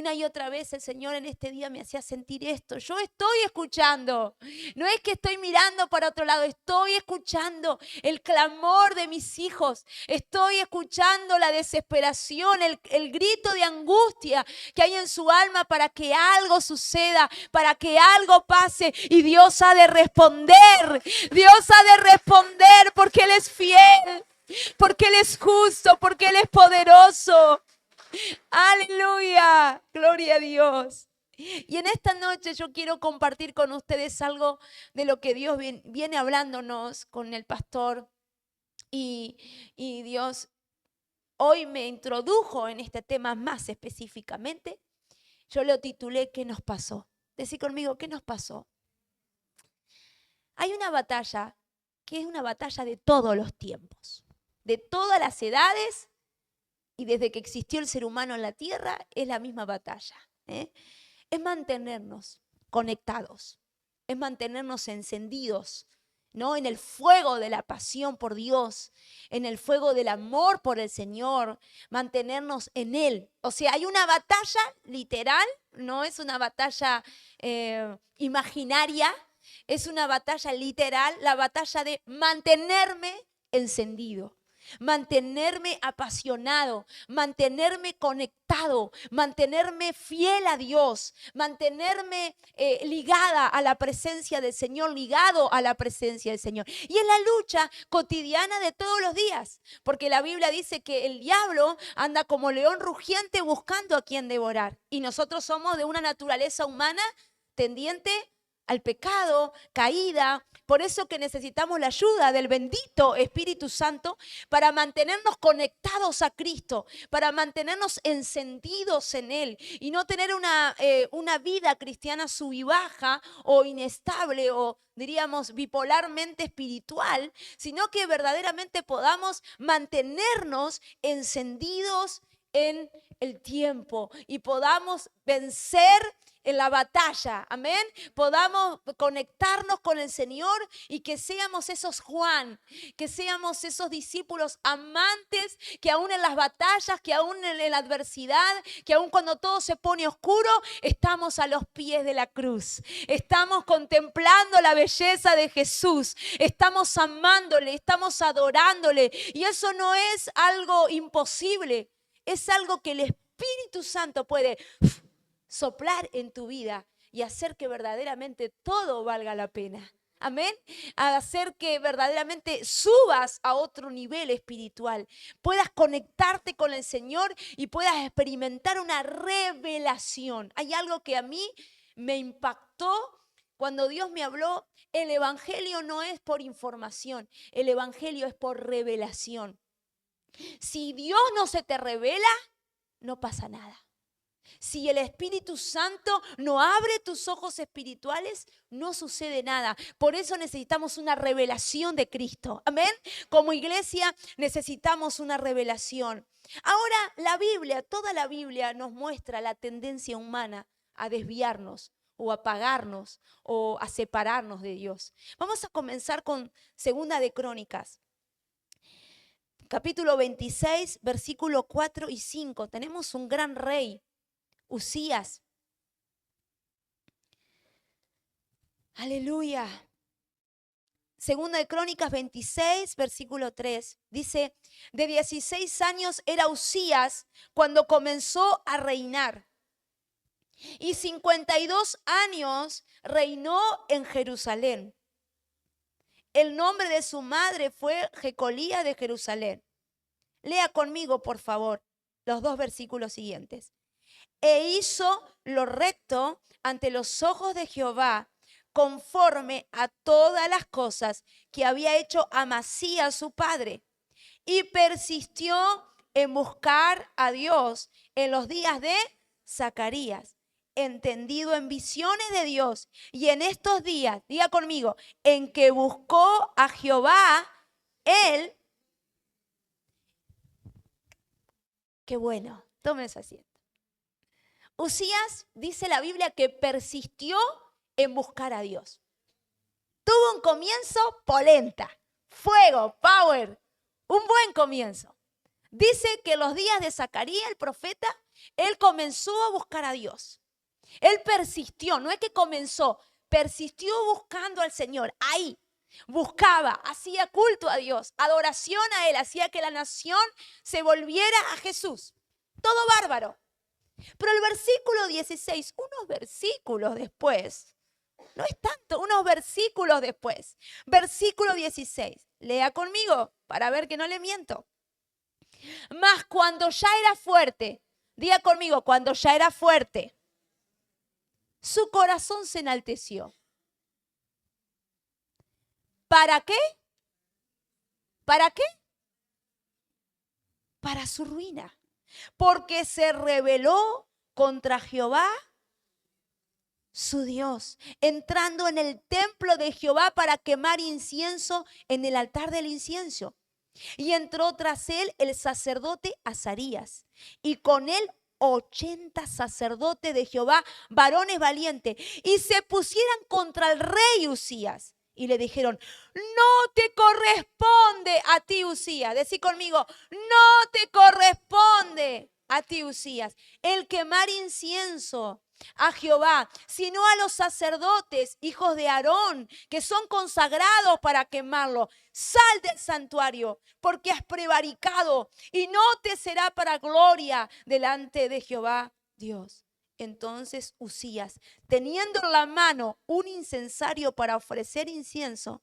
Una y otra vez el Señor en este día me hacía sentir esto. Yo estoy escuchando. No es que estoy mirando para otro lado. Estoy escuchando el clamor de mis hijos. Estoy escuchando la desesperación, el grito de angustia que hay en su alma para que algo suceda, para que algo pase. Y Dios ha de responder. Dios ha de responder porque Él es fiel, porque Él es justo, porque Él es poderoso. Aleluya, gloria a Dios. Y en esta noche yo quiero compartir con ustedes algo de lo que Dios viene hablándonos con el pastor. Y Dios hoy me introdujo en este tema más específicamente. Yo lo titulé ¿Qué nos pasó? Decí conmigo, ¿qué nos pasó? Hay una batalla que es una batalla de todos los tiempos, de todas las edades. Y desde que existió el ser humano en la tierra, es la misma batalla. Es mantenernos conectados, es mantenernos encendidos, ¿no? En el fuego de la pasión por Dios, en el fuego del amor por el Señor, mantenernos en Él. O sea, hay una batalla literal, no es una batalla imaginaria, es una batalla literal, la batalla de mantenerme encendido. Mantenerme apasionado, mantenerme conectado, mantenerme fiel a Dios, mantenerme ligada a la presencia del Señor, ligado a la presencia del Señor. Y es la lucha cotidiana de todos los días, porque la Biblia dice que el diablo anda como león rugiente buscando a quien devorar. Y nosotros somos de una naturaleza humana tendiente al pecado, caída. Por eso que necesitamos la ayuda del bendito Espíritu Santo para mantenernos conectados a Cristo, para mantenernos encendidos en Él y no tener una vida cristiana sub y baja o inestable o diríamos bipolarmente espiritual, sino que verdaderamente podamos mantenernos encendidos en el tiempo y podamos vencer en la batalla, amén, podamos conectarnos con el Señor y que seamos esos Juan, que seamos esos discípulos amantes que aún en las batallas, que aún en la adversidad, que aún cuando todo se pone oscuro, estamos a los pies de la cruz, estamos contemplando la belleza de Jesús, estamos amándole, estamos adorándole y eso no es algo imposible, es algo que el Espíritu Santo puede soplar en tu vida y hacer que verdaderamente todo valga la pena. Amén. A hacer que verdaderamente subas a otro nivel espiritual, puedas conectarte con el Señor y puedas experimentar una revelación. Hay algo que a mí me impactó cuando Dios me habló. El evangelio no es por información, el evangelio es por revelación. Si Dios no se te revela, no pasa nada. Si el Espíritu Santo no abre tus ojos espirituales, no sucede nada. Por eso necesitamos una revelación de Cristo. Amén. Como iglesia necesitamos una revelación. Ahora la Biblia, toda la Biblia nos muestra la tendencia humana a desviarnos o a apagarnos o a separarnos de Dios. Vamos a comenzar con Segunda de Crónicas. Capítulo 26, versículo 4 y 5. Tenemos un gran rey, Uzías. Aleluya. Segunda de Crónicas 26, versículo 3. Dice, de 16 años era Uzías cuando comenzó a reinar. Y 52 años reinó en Jerusalén. El nombre de su madre fue Jecolía de Jerusalén. Lea conmigo, por favor, los dos versículos siguientes. E hizo lo recto ante los ojos de Jehová, conforme a todas las cosas que había hecho Amasías su padre, y persistió en buscar a Dios en los días de Zacarías, entendido en visiones de Dios, y en estos días, diga conmigo, en que buscó a Jehová, él. Qué bueno, tomen ese asiento. Uzías, dice la Biblia, que persistió en buscar a Dios. Tuvo un comienzo polenta, fuego, power, un buen comienzo. Dice que los días de Zacarías, el profeta, él comenzó a buscar a Dios. Él persistió, no es que comenzó, persistió buscando al Señor. Ahí buscaba, hacía culto a Dios, adoración a Él, hacía que la nación se volviera a Jesús. Todo bárbaro. Pero el versículo 16, unos versículos después, no es tanto, unos versículos después. Versículo 16, lea conmigo para ver que no le miento. Mas cuando ya era fuerte, diga conmigo, cuando ya era fuerte, su corazón se enalteció. ¿Para qué? ¿Para qué? Para su ruina. Porque se rebeló contra Jehová, su Dios, entrando en el templo de Jehová para quemar incienso en el altar del incienso. Y entró tras él el sacerdote Azarías, y con él 80 sacerdotes de Jehová, varones valientes, y se pusieran contra el rey Usías. Y le dijeron, no te corresponde a ti, Usías. Decí conmigo, no te corresponde a ti, Usías, el quemar incienso a Jehová, sino a los sacerdotes, hijos de Aarón, que son consagrados para quemarlo. Sal del santuario, porque has prevaricado, y no te será para gloria delante de Jehová Dios. Entonces Usías, teniendo en la mano un incensario para ofrecer incienso,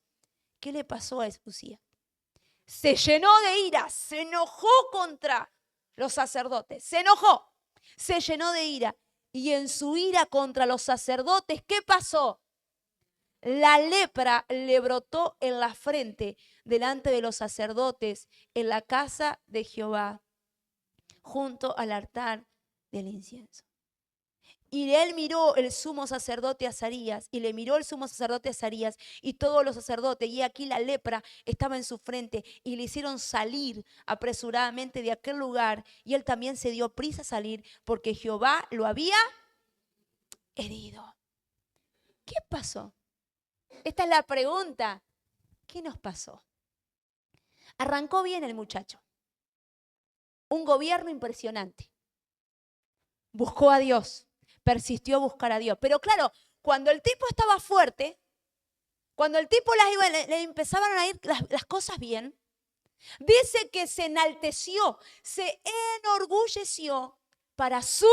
¿qué le pasó a Usías? Se llenó de ira, se enojó contra los sacerdotes, se enojó, se llenó de ira. Y en su ira contra los sacerdotes, ¿qué pasó? La lepra le brotó en la frente delante de los sacerdotes en la casa de Jehová, junto al altar del incienso. Y él miró el sumo sacerdote Azarías, y le miró el sumo sacerdote Azarías y todos los sacerdotes, y aquí la lepra estaba en su frente, y le hicieron salir apresuradamente de aquel lugar, y él también se dio prisa a salir, porque Jehová lo había herido. ¿Qué pasó? Esta es la pregunta. ¿Qué nos pasó? Arrancó bien el muchacho. Un gobierno impresionante. Buscó a Dios. Persistió a buscar a Dios. Pero claro, cuando el tipo estaba fuerte, cuando el tipo le empezaban a ir las cosas bien, dice que se enalteció, se enorgulleció para su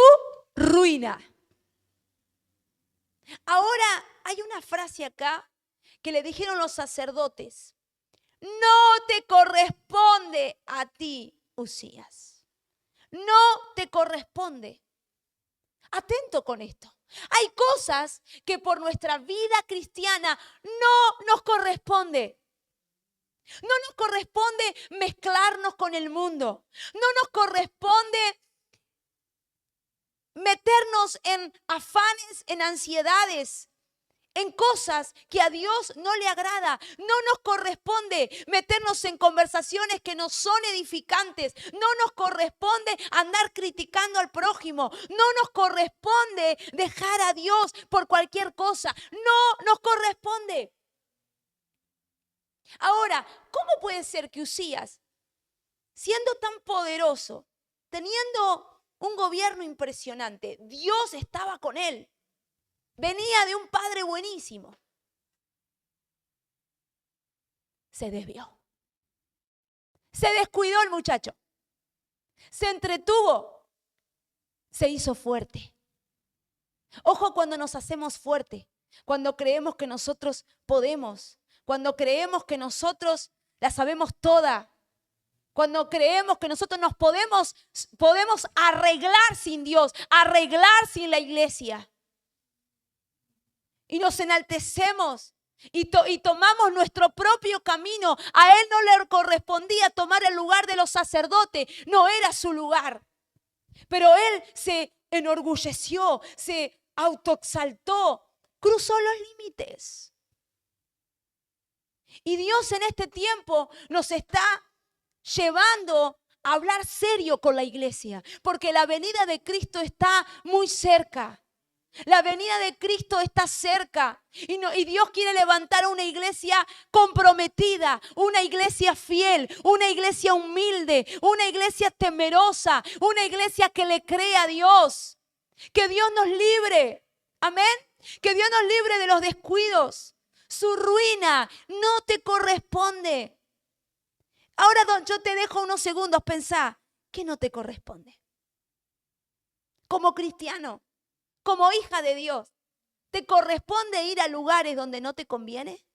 ruina. Ahora hay una frase acá que le dijeron los sacerdotes. No te corresponde a ti, Usías. No te corresponde. Atento con esto. Hay cosas que por nuestra vida cristiana no nos corresponde. No nos corresponde mezclarnos con el mundo. No nos corresponde meternos en afanes, en ansiedades, en cosas que a Dios no le agrada. No nos corresponde meternos en conversaciones que no son edificantes. No nos corresponde andar criticando al prójimo. No nos corresponde dejar a Dios por cualquier cosa. No nos corresponde. Ahora, ¿cómo puede ser que Usías, siendo tan poderoso, teniendo un gobierno impresionante, Dios estaba con él? Venía de un padre buenísimo. Se desvió. Se descuidó el muchacho. Se entretuvo. Se hizo fuerte. Ojo cuando nos hacemos fuerte. Cuando creemos que nosotros podemos. Cuando creemos que nosotros la sabemos toda. Cuando creemos que nosotros nos podemos arreglar sin Dios. Arreglar sin la iglesia. Y nos enaltecemos y tomamos nuestro propio camino. A él no le correspondía tomar el lugar de los sacerdotes, no era su lugar. Pero él se enorgulleció, se autoexaltó, cruzó los límites. Y Dios en este tiempo nos está llevando a hablar serio con la iglesia, porque la venida de Cristo está muy cerca. La venida de Cristo está cerca y Dios quiere levantar una iglesia comprometida, una iglesia fiel, una iglesia humilde, una iglesia temerosa, una iglesia que le cree a Dios. Que Dios nos libre, amén, que Dios nos libre de los descuidos. Su ruina no te corresponde. Ahora yo te dejo unos segundos, pensá, ¿qué no te corresponde? Como cristiano, como hija de Dios, ¿te corresponde ir a lugares donde no te conviene?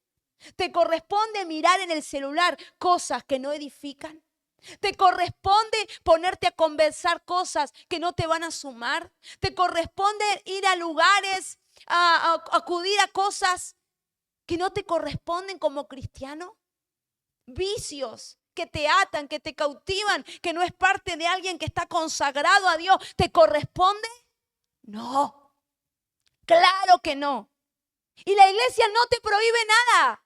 ¿Te corresponde mirar en el celular cosas que no edifican? ¿Te corresponde ponerte a conversar cosas que no te van a sumar? ¿Te corresponde ir a lugares, a acudir a cosas que no te corresponden como cristiano? Vicios que te atan, que te cautivan, que no es parte de alguien que está consagrado a Dios. ¿Te corresponde? No, claro que no. Y la iglesia no te prohíbe nada.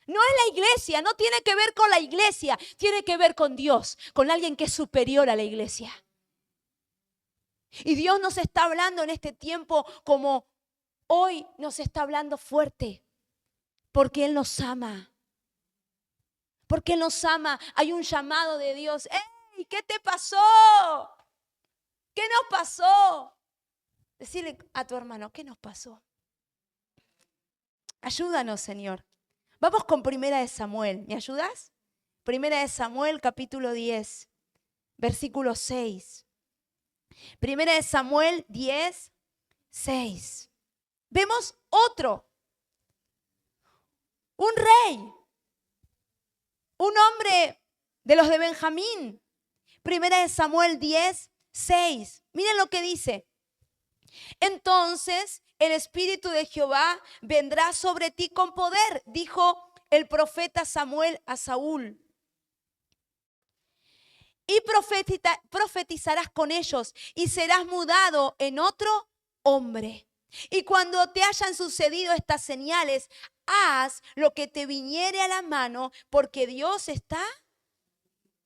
No es la iglesia, no tiene que ver con la iglesia, tiene que ver con Dios, con alguien que es superior a la iglesia. Y Dios nos está hablando en este tiempo como hoy nos está hablando fuerte, porque Él nos ama. Porque Él nos ama. Hay un llamado de Dios. ¡Ey! ¿Qué te pasó? ¿Qué nos pasó? Decirle a tu hermano, ¿qué nos pasó? Ayúdanos, Señor. Vamos con Primera de Samuel. ¿Me ayudas? Primera de Samuel, capítulo 10, versículo 6. Primera de Samuel 10, 6. Vemos un rey, un hombre de los de Benjamín. Primera de Samuel 10, 6. Miren lo que dice. Entonces el Espíritu de Jehová vendrá sobre ti con poder, dijo el profeta Samuel a Saúl. Y profetizarás con ellos y serás mudado en otro hombre. Y cuando te hayan sucedido estas señales, haz lo que te viniere a la mano, porque Dios está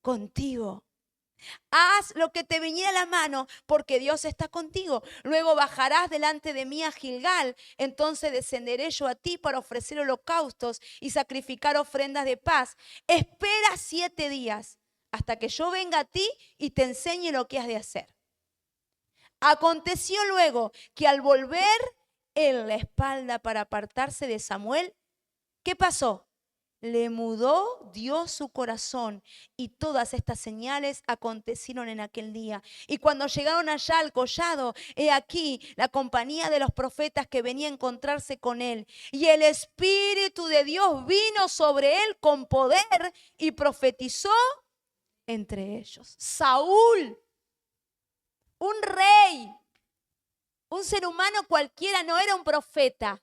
contigo. Haz lo que te viniera a la mano, porque Dios está contigo. Luego bajarás delante de mí a Gilgal. Entonces descenderé yo a ti para ofrecer holocaustos y sacrificar ofrendas de paz. Espera 7 días hasta que yo venga a ti y te enseñe lo que has de hacer. Aconteció luego que al volver él la espalda para apartarse de Samuel, ¿qué pasó? Le mudó Dios su corazón y todas estas señales acontecieron en aquel día. Y cuando llegaron allá al collado, he aquí la compañía de los profetas que venía a encontrarse con él. Y el Espíritu de Dios vino sobre él con poder y profetizó entre ellos. Saúl, un rey, un ser humano cualquiera, no era un profeta.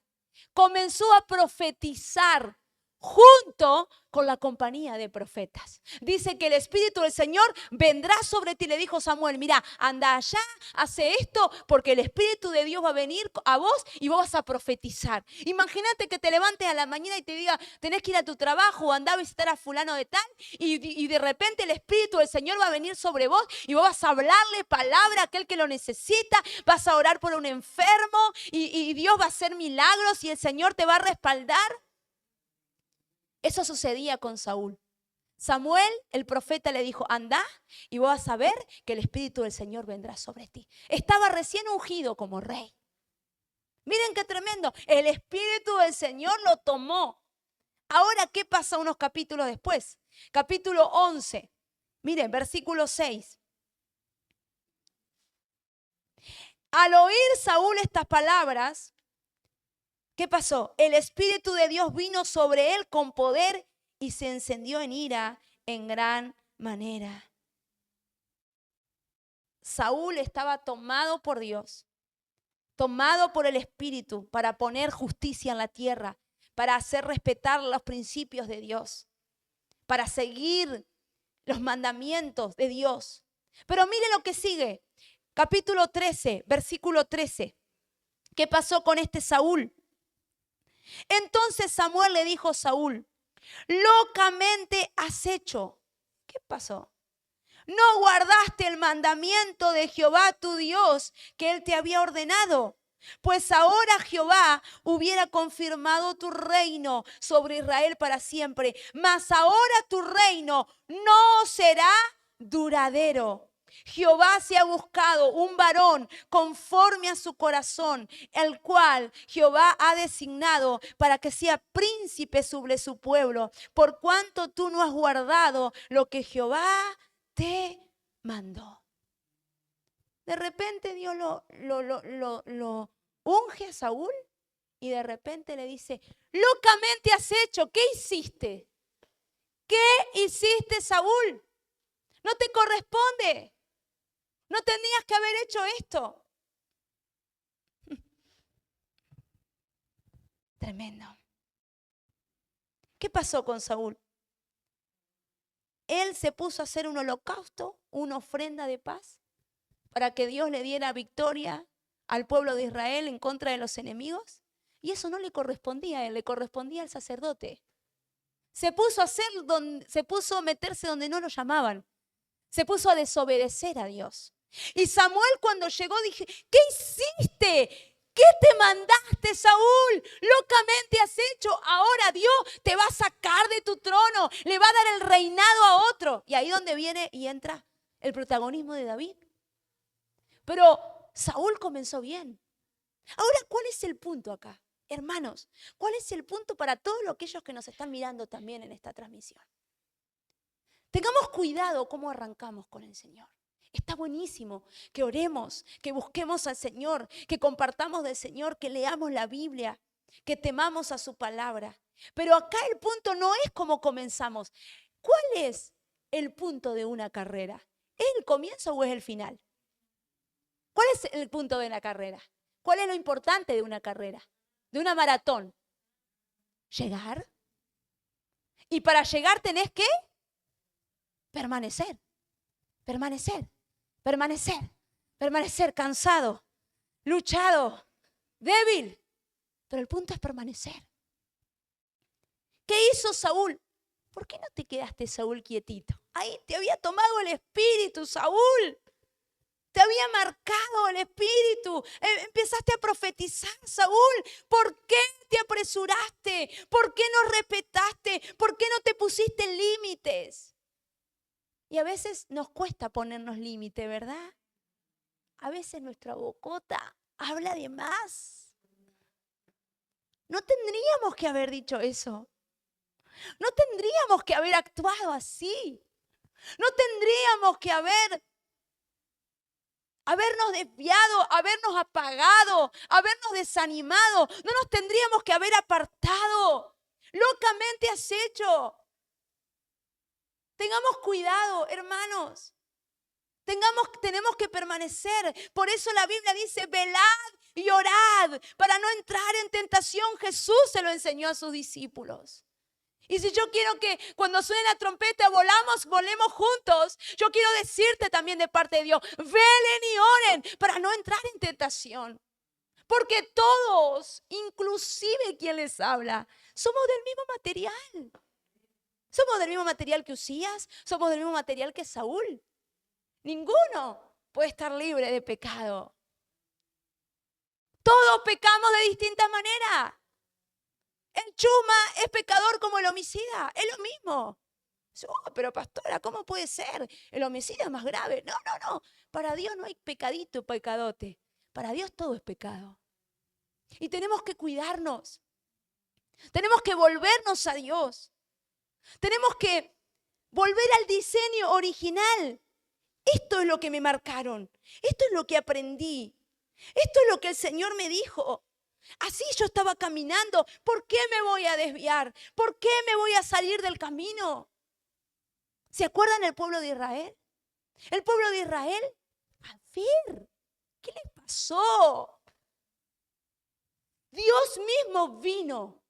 Comenzó a profetizar junto con la compañía de profetas. Dice que el Espíritu del Señor vendrá sobre ti. Le dijo Samuel, mira, anda allá, hace esto, porque el Espíritu de Dios va a venir a vos y vos vas a profetizar. Imagínate que te levantes a la mañana y te diga, tenés que ir a tu trabajo o andá a visitar a fulano de tal, y de repente el Espíritu del Señor va a venir sobre vos y vos vas a hablarle palabra a aquel que lo necesita, vas a orar por un enfermo y Dios va a hacer milagros y el Señor te va a respaldar. Eso sucedía con Saúl. Samuel, el profeta, le dijo, anda y vos vas a ver que el Espíritu del Señor vendrá sobre ti. Estaba recién ungido como rey. Miren qué tremendo. El Espíritu del Señor lo tomó. Ahora, ¿qué pasa unos capítulos después? Capítulo 11. Miren, versículo 6. Al oír Saúl estas palabras, ¿qué pasó? El Espíritu de Dios vino sobre él con poder y se encendió en ira en gran manera. Saúl estaba tomado por Dios, tomado por el Espíritu para poner justicia en la tierra, para hacer respetar los principios de Dios, para seguir los mandamientos de Dios. Pero mire lo que sigue. Capítulo 13, versículo 13. ¿Qué pasó con este Saúl? Entonces Samuel le dijo a Saúl, locamente has hecho. ¿Qué pasó? No guardaste el mandamiento de Jehová tu Dios que él te había ordenado. Pues ahora Jehová hubiera confirmado tu reino sobre Israel para siempre, mas ahora tu reino no será duradero. Jehová se ha buscado un varón conforme a su corazón, el cual Jehová ha designado para que sea príncipe sobre su pueblo, por cuanto tú no has guardado lo que Jehová te mandó. De repente Dios lo unge a Saúl y de repente le dice, locamente has hecho, ¿qué hiciste? ¿Qué hiciste, Saúl? No te corresponde. No tenías que haber hecho esto. Tremendo. ¿Qué pasó con Saúl? Él se puso a hacer un holocausto, una ofrenda de paz, para que Dios le diera victoria al pueblo de Israel en contra de los enemigos. Y eso no le correspondía a él, le correspondía al sacerdote. Se puso a meterse donde no lo llamaban. Se puso a desobedecer a Dios. Y Samuel cuando llegó dije, ¿qué hiciste? ¿Qué te mandaste, Saúl? Locamente has hecho. Ahora Dios te va a sacar de tu trono. Le va a dar el reinado a otro. Y ahí donde viene y entra el protagonismo de David. Pero Saúl comenzó bien. Ahora, ¿cuál es el punto acá? Hermanos, ¿cuál es el punto para todos aquellos que nos están mirando también en esta transmisión? Tengamos cuidado cómo arrancamos con el Señor. Está buenísimo que oremos, que busquemos al Señor, que compartamos del Señor, que leamos la Biblia, que temamos a su palabra. Pero acá el punto no es cómo comenzamos. ¿Cuál es el punto de una carrera? ¿Es el comienzo o es el final? ¿Cuál es el punto de la carrera? ¿Cuál es lo importante de una carrera? De una maratón. Llegar. Y para llegar tenés que permanecer, cansado, luchado, débil. Pero el punto es permanecer. ¿Qué hizo Saúl? ¿Por qué no te quedaste, Saúl, quietito? Ahí te había tomado el espíritu, Saúl. Te había marcado el espíritu. Empezaste a profetizar, Saúl. ¿Por qué te apresuraste? ¿Por qué no respetaste? ¿Por qué no te pusiste límites? Y a veces nos cuesta ponernos límite, ¿verdad? A veces nuestra bocota habla de más. No tendríamos que haber dicho eso. No tendríamos que haber actuado así. No tendríamos que habernos desviado, habernos apagado, habernos desanimado. No nos tendríamos que haber apartado. Locamente has hecho. Tengamos cuidado, hermanos. Tenemos que permanecer. Por eso la Biblia dice, velad y orad para no entrar en tentación. Jesús se lo enseñó a sus discípulos. Y si yo quiero que cuando suene la trompeta volemos juntos, yo quiero decirte también de parte de Dios, velen y oren para no entrar en tentación. Porque todos, inclusive quien les habla, somos del mismo material. Somos del mismo material que Usías, somos del mismo material que Saúl. Ninguno puede estar libre de pecado. Todos pecamos de distinta manera. El chuma es pecador como el homicida, es lo mismo. Oh, pero pastora, ¿cómo puede ser? El homicidio es más grave. No. Para Dios no hay pecadito, pecadote. Para Dios todo es pecado. Y tenemos que cuidarnos. Tenemos que volvernos a Dios. Tenemos que volver al diseño original. Esto es lo que me marcaron. Esto es lo que aprendí. Esto es lo que el Señor me dijo. Así yo estaba caminando. ¿Por qué me voy a desviar? ¿Por qué me voy a salir del camino? ¿Se acuerdan del pueblo de Israel? El pueblo de Israel, a ver, ¿qué les pasó? Dios mismo vino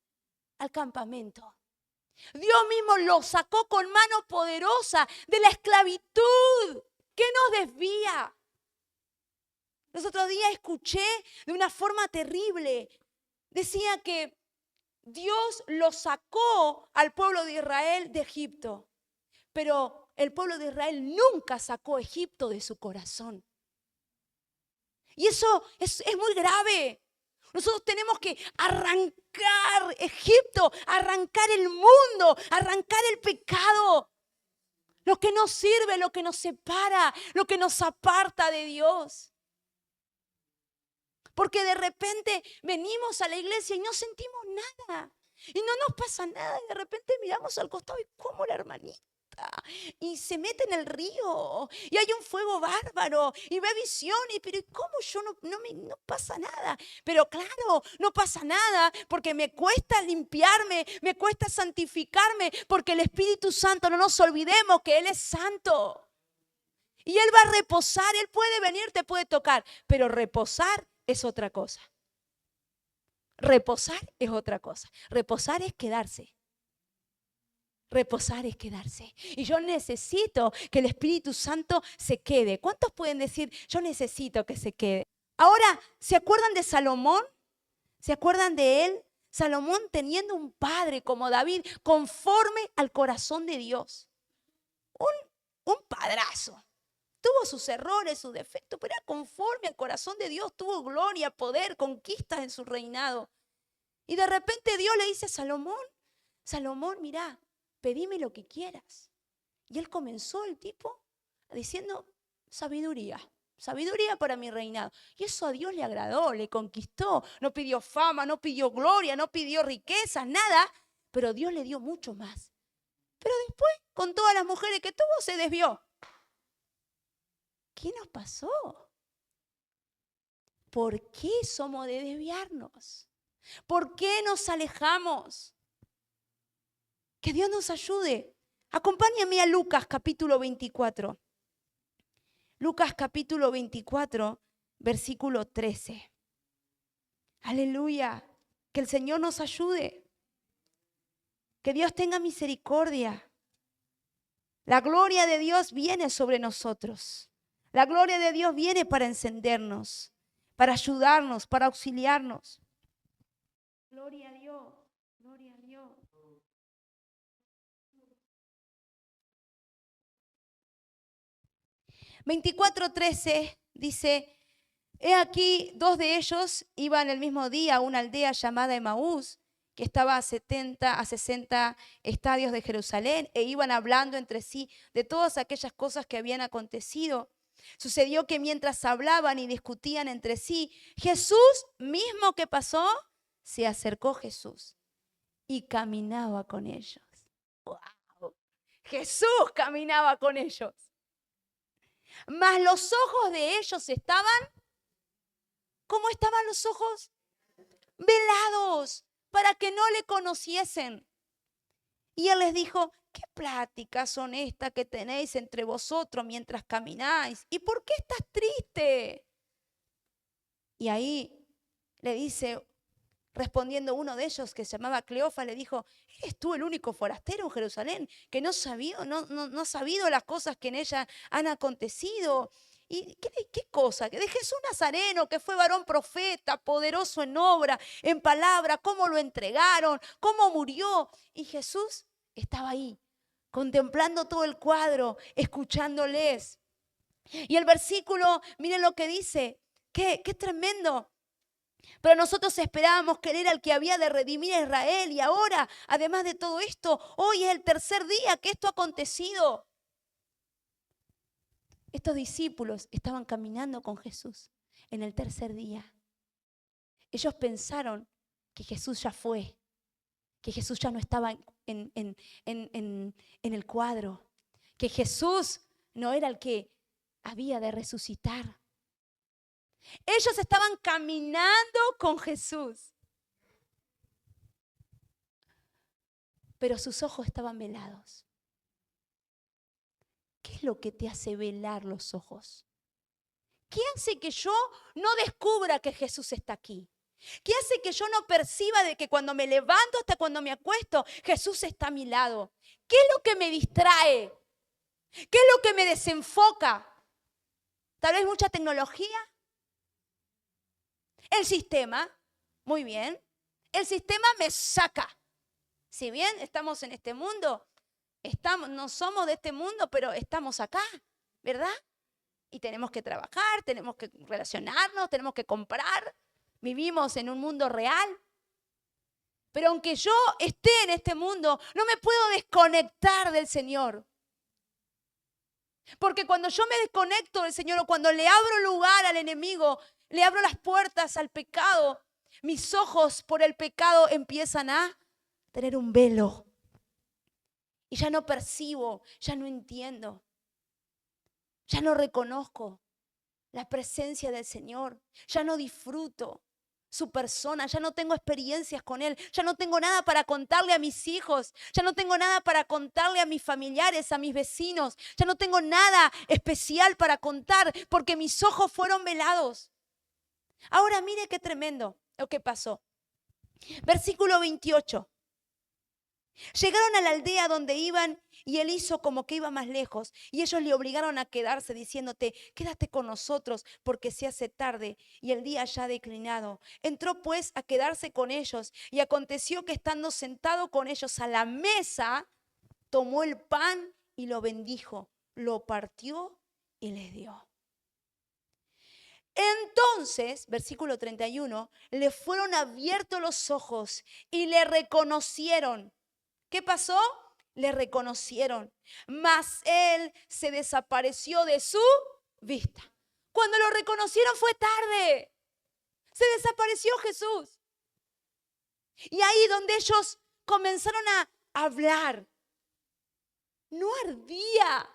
al campamento. Dios mismo los sacó con mano poderosa de la esclavitud que nos desvía. Los otros días escuché de una forma terrible. Decía que Dios lo sacó al pueblo de Israel de Egipto. Pero el pueblo de Israel nunca sacó a Egipto de su corazón. Y eso es muy grave. Nosotros tenemos que arrancar Egipto, arrancar el mundo, arrancar el pecado. Lo que nos sirve, lo que nos separa, lo que nos aparta de Dios. Porque de repente venimos a la iglesia y no sentimos nada. Y no nos pasa nada. Y de repente miramos al costado y como la hermanita. Y se mete en el río. Y hay un fuego bárbaro. Y ve visiones. Pero ¿cómo yo no pasa nada? Pero claro, no pasa nada. Porque me cuesta limpiarme. Me cuesta santificarme. Porque el Espíritu Santo, no nos olvidemos que Él es santo. Y Él va a reposar. Él puede venir, te puede tocar. Pero reposar es otra cosa. Reposar es otra cosa. Reposar es quedarse. Reposar es quedarse. Y yo necesito que el Espíritu Santo se quede. ¿Cuántos pueden decir, yo necesito que se quede? Ahora, ¿se acuerdan de Salomón? ¿Se acuerdan de él? Salomón teniendo un padre como David, conforme al corazón de Dios. Un padrazo. Tuvo sus errores, sus defectos, pero era conforme al corazón de Dios. Tuvo gloria, poder, conquistas en su reinado. Y de repente Dios le dice a Salomón, Salomón, mirá, pedime lo que quieras. Y él comenzó, el tipo, diciendo, sabiduría para mi reinado. Y eso a Dios le agradó, le conquistó. No pidió fama, no pidió gloria, no pidió riquezas, nada. Pero Dios le dio mucho más. Pero después, con todas las mujeres que tuvo, se desvió. ¿Qué nos pasó? ¿Por qué somos de desviarnos? ¿Por qué nos alejamos? Que Dios nos ayude. Acompáñame a Lucas capítulo 24. Lucas capítulo 24, versículo 13. Aleluya. Que el Señor nos ayude. Que Dios tenga misericordia. La gloria de Dios viene sobre nosotros. La gloria de Dios viene para encendernos, para ayudarnos, para auxiliarnos. Gloria a Dios, gloria a Dios. (24:13) dice, he aquí 2 de ellos iban el mismo día a una aldea llamada Emaús, que estaba a 60 estadios de Jerusalén, e iban hablando entre sí de todas aquellas cosas que habían acontecido. Sucedió que mientras hablaban y discutían entre sí, Jesús mismo, ¿qué pasó? Se acercó Jesús y caminaba con ellos. ¡Wow! Jesús caminaba con ellos. Mas los ojos de ellos estaban, ¿cómo estaban los ojos? Velados, para que no le conociesen. Y él les dijo, ¿qué pláticas son estas que tenéis entre vosotros mientras camináis? ¿Y por qué estás triste? Y ahí le dice, respondiendo uno de ellos que se llamaba Cleofa, le dijo, ¿eres tú el único forastero en Jerusalén que no ha sabido las cosas que en ella han acontecido? ¿Y qué cosa? De Jesús Nazareno, que fue varón profeta, poderoso en obra, en palabra, cómo lo entregaron, cómo murió. Y Jesús estaba ahí, contemplando todo el cuadro, escuchándoles. Y el versículo, miren lo que dice, qué tremendo. Pero nosotros esperábamos que Él era el que había de redimir a Israel. Y ahora, además de todo esto, hoy es el tercer día que esto ha acontecido. Estos discípulos estaban caminando con Jesús en el tercer día. Ellos pensaron que Jesús ya fue, que Jesús ya no estaba en el cuadro, que Jesús no era el que había de resucitar. Ellos estaban caminando con Jesús, pero sus ojos estaban velados. ¿Qué es lo que te hace velar los ojos? ¿Qué hace que yo no descubra que Jesús está aquí? ¿Qué hace que yo no perciba de que cuando me levanto hasta cuando me acuesto, Jesús está a mi lado? ¿Qué es lo que me distrae? ¿Qué es lo que me desenfoca? Tal vez mucha tecnología. El sistema, muy bien. El sistema me saca. Si bien estamos en este mundo, no somos de este mundo, pero estamos acá, ¿verdad? Y tenemos que trabajar, tenemos que relacionarnos, tenemos que comprar. Vivimos en un mundo real. Pero aunque yo esté en este mundo, no me puedo desconectar del Señor. Porque cuando yo me desconecto del Señor o cuando le abro lugar al enemigo, le abro las puertas al pecado, mis ojos por el pecado empiezan a tener un velo. Y ya no percibo, ya no entiendo, ya no reconozco la presencia del Señor, ya no disfruto su persona, ya no tengo experiencias con Él, ya no tengo nada para contarle a mis hijos, ya no tengo nada para contarle a mis familiares, a mis vecinos, ya no tengo nada especial para contar porque mis ojos fueron velados. Ahora mire qué tremendo lo que pasó. Versículo 28. Llegaron a la aldea donde iban y él hizo como que iba más lejos y ellos le obligaron a quedarse diciéndote, quédate con nosotros porque se hace tarde y el día ya ha declinado. Entró pues a quedarse con ellos y aconteció que estando sentado con ellos a la mesa, tomó el pan y lo bendijo, lo partió y les dio. Entonces, versículo 31, le fueron abiertos los ojos y le reconocieron. ¿Qué pasó? Le reconocieron, mas él se desapareció de su vista. Cuando lo reconocieron fue tarde. Se desapareció Jesús. Y ahí donde ellos comenzaron a hablar, no ardía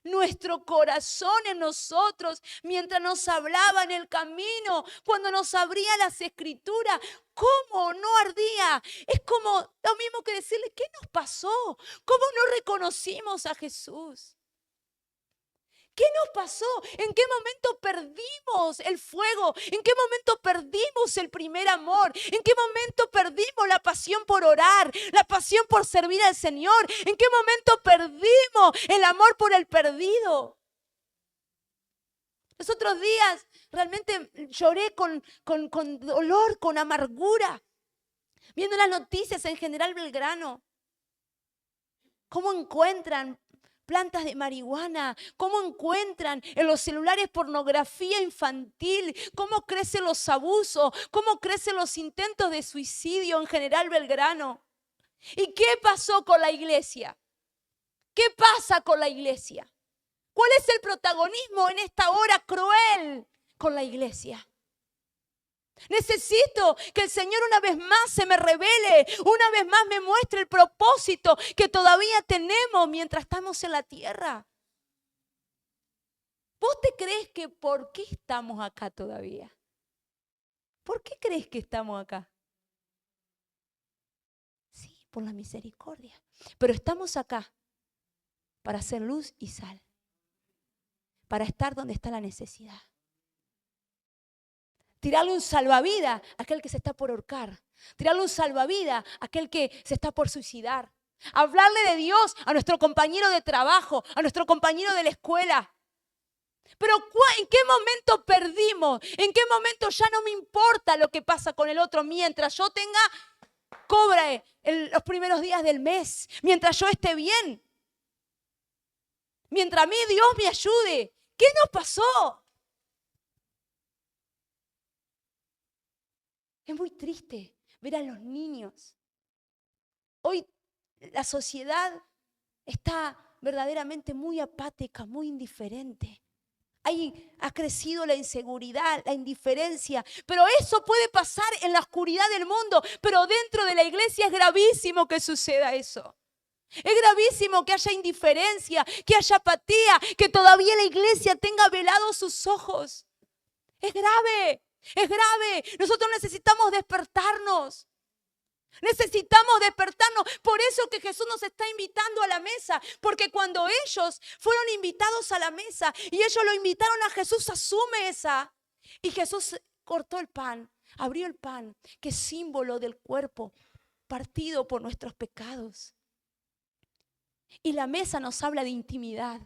nuestro corazón en nosotros mientras nos hablaba en el camino, cuando nos abría las escrituras. ¿Cómo no ardía? Es como lo mismo que decirle, ¿qué nos pasó? ¿Cómo no reconocimos a Jesús? ¿Qué nos pasó? ¿En qué momento perdimos el fuego? ¿En qué momento perdimos el primer amor? ¿En qué momento perdimos la pasión por orar? La pasión por servir al Señor. ¿En qué momento perdimos el amor por el perdido? Los otros días realmente lloré con dolor, con amargura, viendo las noticias en General Belgrano. ¿Cómo encuentran plantas de marihuana? ¿Cómo encuentran en los celulares pornografía infantil? ¿Cómo crecen los abusos? ¿Cómo crecen los intentos de suicidio en General Belgrano? ¿Y qué pasó con la iglesia? ¿Qué pasa con la iglesia? ¿Cuál es el protagonismo en esta hora cruel con la iglesia? Necesito que el Señor una vez más se me revele, una vez más me muestre el propósito que todavía tenemos mientras estamos en la tierra. ¿Vos te crees que por qué estamos acá todavía? ¿Por qué crees que estamos acá? Sí, por la misericordia. Pero estamos acá para hacer luz y sal, para estar donde está la necesidad. Tirarle un salvavidas a aquel que se está por ahorcar. Tirarle un salvavidas a aquel que se está por suicidar. Hablarle de Dios a nuestro compañero de trabajo, a nuestro compañero de la escuela. Pero ¿en qué momento perdimos? ¿En qué momento ya no me importa lo que pasa con el otro mientras yo cobre los primeros días del mes? Mientras yo esté bien. Mientras a mí Dios me ayude. ¿Qué nos pasó? Es muy triste ver a los niños. Hoy la sociedad está verdaderamente muy apática, muy indiferente. Ahí ha crecido la inseguridad, la indiferencia. Pero eso puede pasar en la oscuridad del mundo. Pero dentro de la iglesia es gravísimo que suceda eso. Es gravísimo que haya indiferencia, que haya apatía, que todavía la iglesia tenga velados sus ojos. Es grave. Es grave. Nosotros necesitamos despertarnos. Necesitamos despertarnos. Por eso que Jesús nos está invitando a la mesa. Porque cuando ellos fueron invitados a la mesa y ellos lo invitaron a Jesús a su mesa, y Jesús cortó el pan, abrió el pan, que es símbolo del cuerpo partido por nuestros pecados. Y la mesa nos habla de intimidad.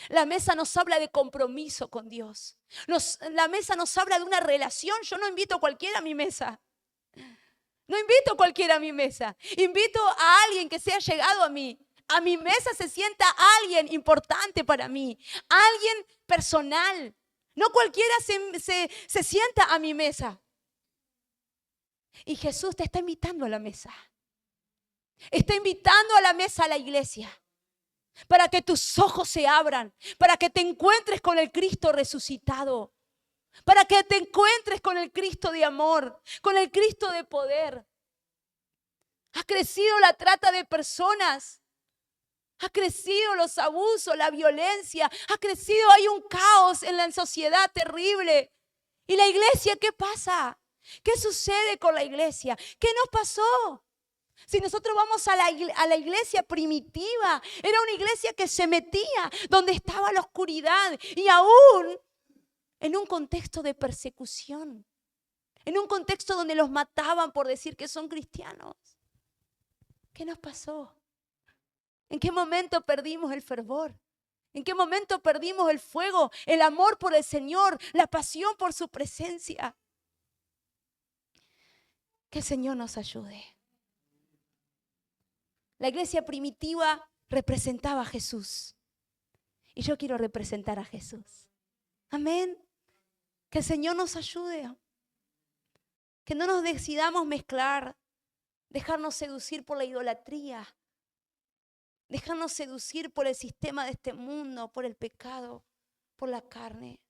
La mesa nos habla de compromiso con Dios. La mesa nos habla de una relación. Yo no invito a cualquiera a mi mesa. No invito a cualquiera a mi mesa. Invito a alguien que sea llegado a mí. A mi mesa se sienta alguien importante para mí. Alguien personal. No cualquiera se sienta a mi mesa. Y Jesús te está invitando a la mesa. Está invitando a la mesa a la iglesia. Para que tus ojos se abran. Para que te encuentres con el Cristo resucitado. Para que te encuentres con el Cristo de amor. Con el Cristo de poder. Ha crecido la trata de personas. Ha crecido los abusos, la violencia. Ha crecido, hay un caos en la sociedad terrible. ¿Y la iglesia qué pasa? ¿Qué sucede con la iglesia? ¿Qué nos pasó? Si nosotros vamos a la iglesia primitiva, era una iglesia que se metía donde estaba la oscuridad y aún en un contexto de persecución, en un contexto donde los mataban por decir que son cristianos. ¿Qué nos pasó? ¿En qué momento perdimos el fervor? ¿En qué momento perdimos el fuego, el amor por el Señor, la pasión por su presencia? Que el Señor nos ayude. La iglesia primitiva representaba a Jesús. Y yo quiero representar a Jesús. Amén. Que el Señor nos ayude. Que no nos decidamos mezclar, dejarnos seducir por la idolatría, dejarnos seducir por el sistema de este mundo, por el pecado, por la carne.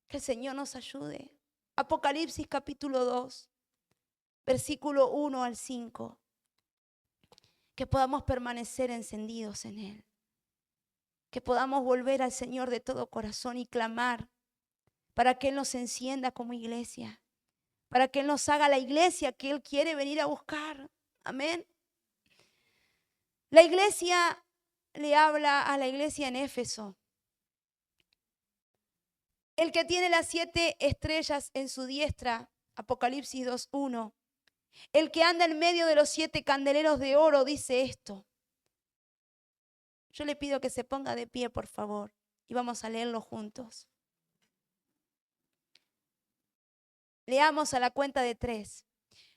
Que el Señor nos ayude. Apocalipsis capítulo 2, versículo 1 al 5. Que podamos permanecer encendidos en Él. Que podamos volver al Señor de todo corazón y clamar para que Él nos encienda como iglesia. Para que Él nos haga la iglesia que Él quiere venir a buscar. Amén. La iglesia le habla a la iglesia en Éfeso. El que tiene las 7 estrellas en su diestra, Apocalipsis 2:1. El que anda en medio de los 7 candeleros de oro dice esto. Yo le pido que se ponga de pie, por favor, y vamos a leerlo juntos. Leamos a la cuenta de 3.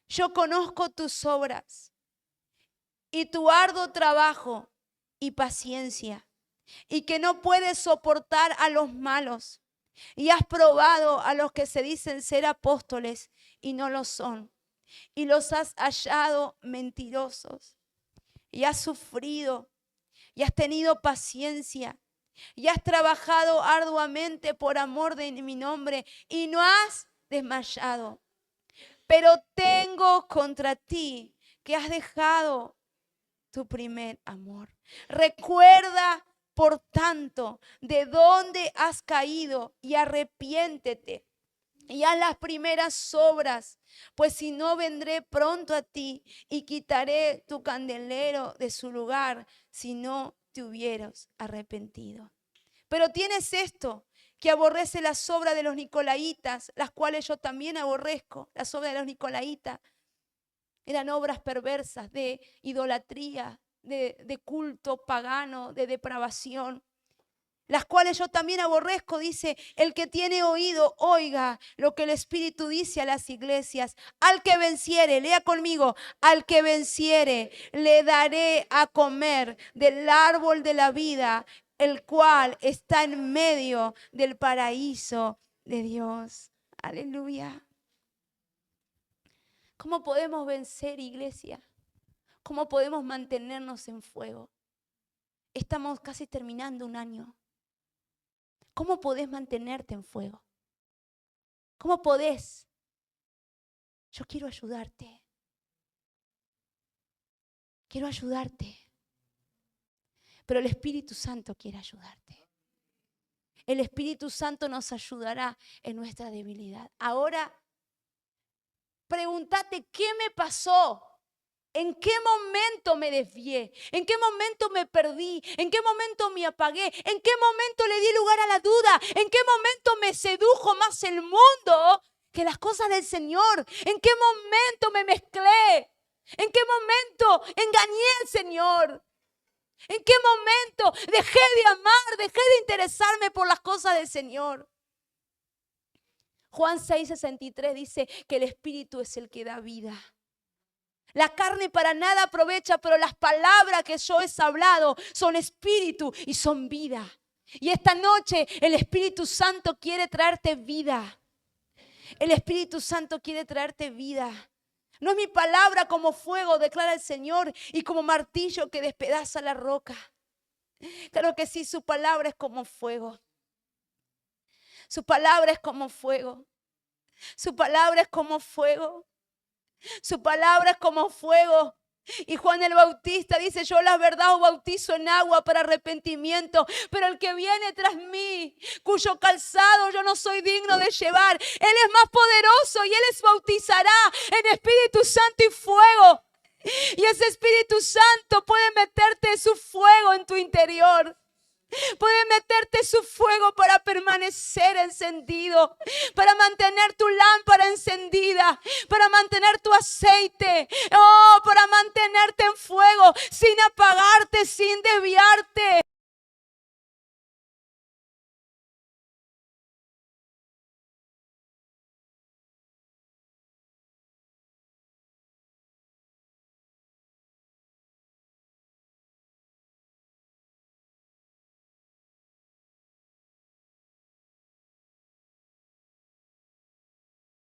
Yo conozco tus obras y tu arduo trabajo y paciencia, y que no puedes soportar a los malos, y has probado a los que se dicen ser apóstoles y no lo son, y los has hallado mentirosos, y has sufrido, y has tenido paciencia, y has trabajado arduamente por amor de mi nombre, y no has desmayado. Pero tengo contra ti que has dejado tu primer amor. Recuerda, por tanto, de dónde has caído y arrepiéntete y haz las primeras obras, pues si no vendré pronto a ti y quitaré tu candelero de su lugar si no te hubieras arrepentido. Pero tienes esto, que aborrece las obras de los nicolaítas, las cuales yo también aborrezco. Las obras de los nicolaítas eran obras perversas de idolatría, de culto pagano, de depravación, las cuales yo también aborrezco. Dice, el que tiene oído, oiga lo que el Espíritu dice a las iglesias. Al que venciere, lea conmigo, al que venciere, le daré a comer del árbol de la vida, el cual está en medio del paraíso de Dios. Aleluya. ¿Cómo podemos vencer, iglesia? ¿Cómo podemos mantenernos en fuego? Estamos casi terminando un año. ¿Cómo podés mantenerte en fuego? ¿Cómo podés? Yo quiero ayudarte. Quiero ayudarte. Pero el Espíritu Santo quiere ayudarte. El Espíritu Santo nos ayudará en nuestra debilidad. Ahora, pregúntate, ¿qué me pasó? ¿En qué momento me desvié? ¿En qué momento me perdí? ¿En qué momento me apagué? ¿En qué momento le di lugar a la duda? ¿En qué momento me sedujo más el mundo que las cosas del Señor? ¿En qué momento me mezclé? ¿En qué momento engañé al Señor? ¿En qué momento dejé de amar, dejé de interesarme por las cosas del Señor? Juan 6:63 dice que el Espíritu es el que da vida. La carne para nada aprovecha, pero las palabras que yo he hablado son espíritu y son vida. Y esta noche el Espíritu Santo quiere traerte vida. El Espíritu Santo quiere traerte vida. No es mi palabra como fuego, declara el Señor, y como martillo que despedaza la roca. Claro que sí, su palabra es como fuego. Su palabra es como fuego. Su palabra es como fuego. Su palabra es como fuego. Y Juan el Bautista dice: yo la verdad os bautizo en agua para arrepentimiento, pero el que viene tras mí, cuyo calzado yo no soy digno de llevar, Él es más poderoso y Él les bautizará en Espíritu Santo y fuego. Y ese Espíritu Santo puede meterte su fuego en tu interior. Puede meterte su fuego para permanecer encendido, para mantener tu lámpara encendida, para mantener tu aceite, para mantenerte en fuego sin apagar.